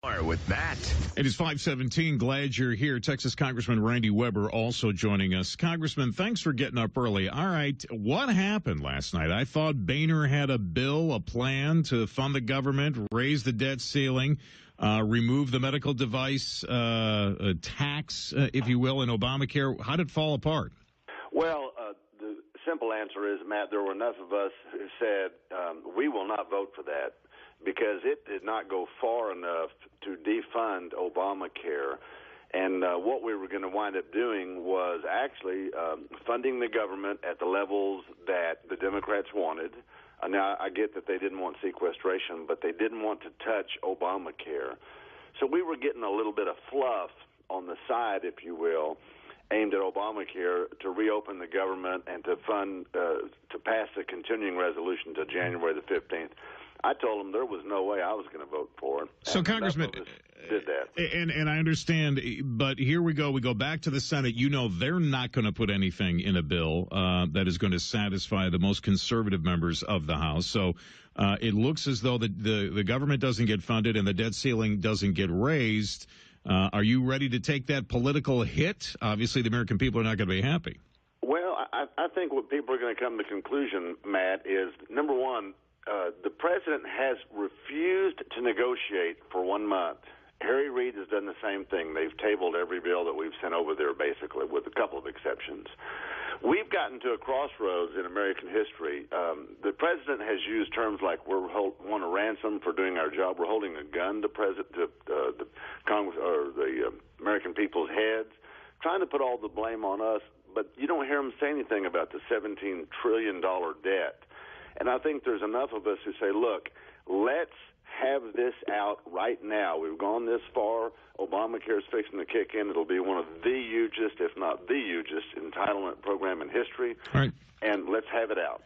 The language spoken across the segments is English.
With Matt. It is 5:17. Glad you're here. Texas Congressman Randy Weber also joining us. Congressman, thanks for getting up early. All right, what happened last night? I thought Boehner had a bill, a plan to fund the government, raise the debt ceiling, remove the medical device tax, if you will, in Obamacare. How did it fall apart? Well, the simple answer is, Matt, there were enough of us who said we will not vote for that, because it did not go far enough to defund Obamacare. And what we were going to wind up doing was actually funding the government at the levels that the Democrats wanted. Now, I get that they didn't want sequestration, but they didn't want to touch Obamacare. So we were getting a little bit of fluff on the side, if you will, aimed at Obamacare to reopen the government and to fund, to pass a continuing resolution to January the 15th. I told them there was no way I was going to vote for it. So, Congressman, did that. And I understand, but here we go. We go back to the Senate. You know they're not going to put anything in a bill that is going to satisfy the most conservative members of the House. So it looks as though the government doesn't get funded and the debt ceiling doesn't get raised. Are you ready to take that political hit? Obviously, the American people are not going to be happy. Well, I think what people are going to come to the conclusion, Matt, is, number one, the president has refused to negotiate for 1 month. Harry Reid has done the same thing. They've tabled every bill that we've sent over there, basically, with a couple of exceptions. We've gotten to a crossroads in American history. The president has used terms like we want a ransom for doing our job. We're holding a gun to the Congress or the American people's heads, trying to put all the blame on us. But you don't hear him say anything about the $17 trillion debt. And I think there's enough of us who say, look, let's have this out right now. We've gone this far. Obamacare is fixing to kick in. It'll be one of the hugest, if not the hugest, entitlement program in history. All right. And let's have it out.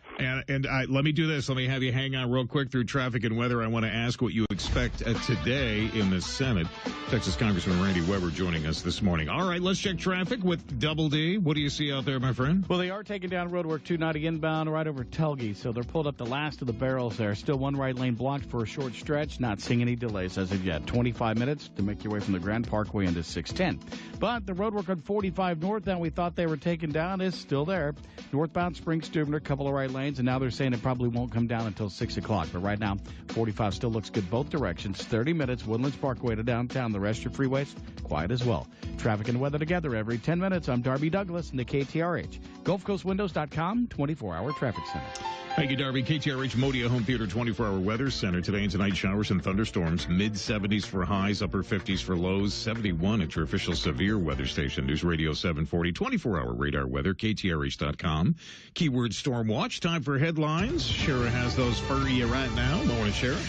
And let me do this. Let me have you hang on real quick through traffic and weather. I want to ask what you expect today in the Senate. Texas Congressman Randy Weber joining us this morning. All right, let's check traffic with Double D. What do you see out there, my friend? Well, they are taking down roadwork 290 inbound right over Telge, so they're pulled up the last of the barrels there. Still one right lane blocked for a short stretch. Not seeing any delays as of yet. 25 minutes to make your way from the Grand Parkway into 610. But the roadwork on 45 north that we thought they were taking down is still there. Northbound Spring-Stubner, a couple of right lanes, and now they're saying it probably won't come down until 6 o'clock. But right now, 45 still looks good both directions. 30 minutes, Woodlands Parkway to downtown. The rest of your freeways, quiet as well. Traffic and weather together every 10 minutes. I'm Darby Douglas in the KTRH. GulfCoastWindows.com, 24-hour traffic center. Thank you, Darby. KTRH Modia Home Theater 24-hour weather center. Today and tonight, showers and thunderstorms. Mid-70s for highs, upper 50s for lows. 71 at your official severe weather station. News Radio 740. 24-hour radar weather. KTRH.com. Keyword storm watch. Time for headlines. Shara has those for you right now. Morning, Shara.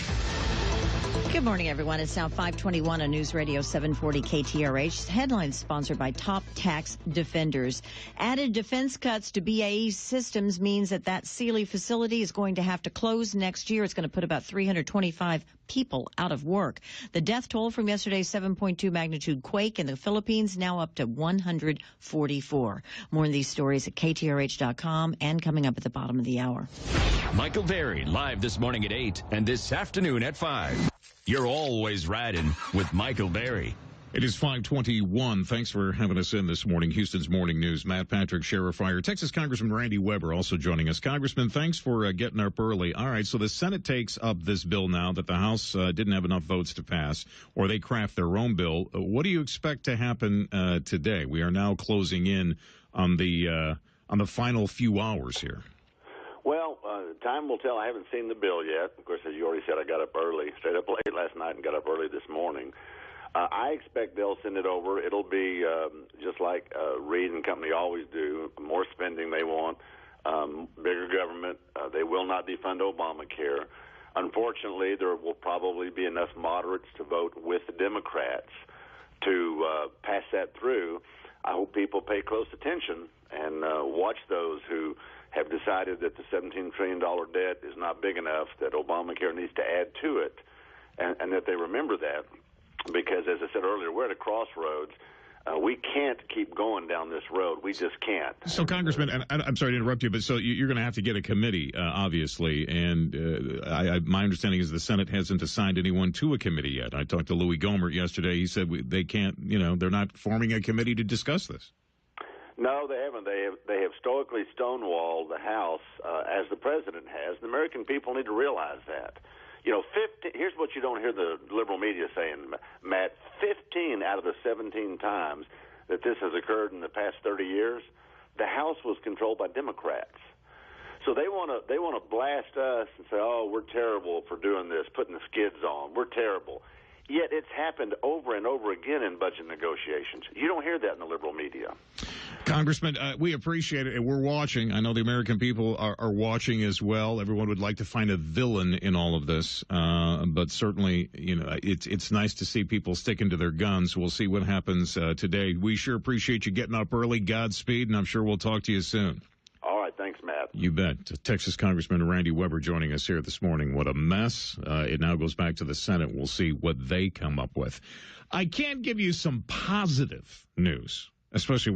Good morning, everyone. It's now 5:21 on News Radio 740 KTRH. Headlines sponsored by Top Tax Defenders. Added defense cuts to BAE Systems means that Sealy facility is going to have to close next year. It's going to put about 325 people out of work. The death toll from yesterday's 7.2 magnitude quake in the Philippines now up to 144. More on these stories at KTRH.com and coming up at the bottom of the hour. Michael Berry live this morning at 8 and this afternoon at 5. You're always riding with Michael Berry. It is 5:21. Thanks for having us in this morning. Houston's Morning News. Matt Patrick, Sheriff Fire. Texas Congressman Randy Weber also joining us. Congressman, thanks for getting up early. All right, so the Senate takes up this bill now that the House didn't have enough votes to pass, or they craft their own bill. What do you expect to happen today? We are now closing in on the final few hours here. Well, time will tell. I haven't seen the bill yet. Of course, as you already said, I got up early, stayed up late last night and got up early this morning. I expect they'll send it over. It'll be just like Reid and company always do, more spending they want, bigger government. They will not defund Obamacare. Unfortunately, there will probably be enough moderates to vote with the Democrats to pass that through. I hope people pay close attention and watch those who have decided that the $17 trillion debt is not big enough, that Obamacare needs to add to it, and that they remember that. Because, as I said earlier, we're at a crossroads. We can't keep going down this road. We just can't. So, Congressman, and I'm sorry to interrupt you, but so you're going to have to get a committee, obviously, and my understanding is the Senate hasn't assigned anyone to a committee yet. I talked to Louis Gohmert yesterday. He said they can't, they're not forming a committee to discuss this. No, they haven't. They have stoically stonewalled the House, as the president has. The American people need to realize that. Here's what you don't hear the liberal media saying, Matt. 15 out of the 17 times that this has occurred in the past 30 years, the House was controlled by Democrats. So they want to blast us and say, oh, we're terrible for doing this, putting the skids on. We're terrible. Yet it's happened over and over again in budget negotiations. You don't hear that in the liberal media. Congressman, we appreciate it, and we're watching. I know the American people are watching as well. Everyone would like to find a villain in all of this, but certainly, it's nice to see people sticking to their guns. We'll see what happens today. We sure appreciate you getting up early. Godspeed, and I'm sure we'll talk to you soon. All right, thanks, Matt. You bet. Texas Congressman Randy Weber joining us here this morning. What a mess. It now goes back to the Senate. We'll see what they come up with. I can't give you some positive news, especially where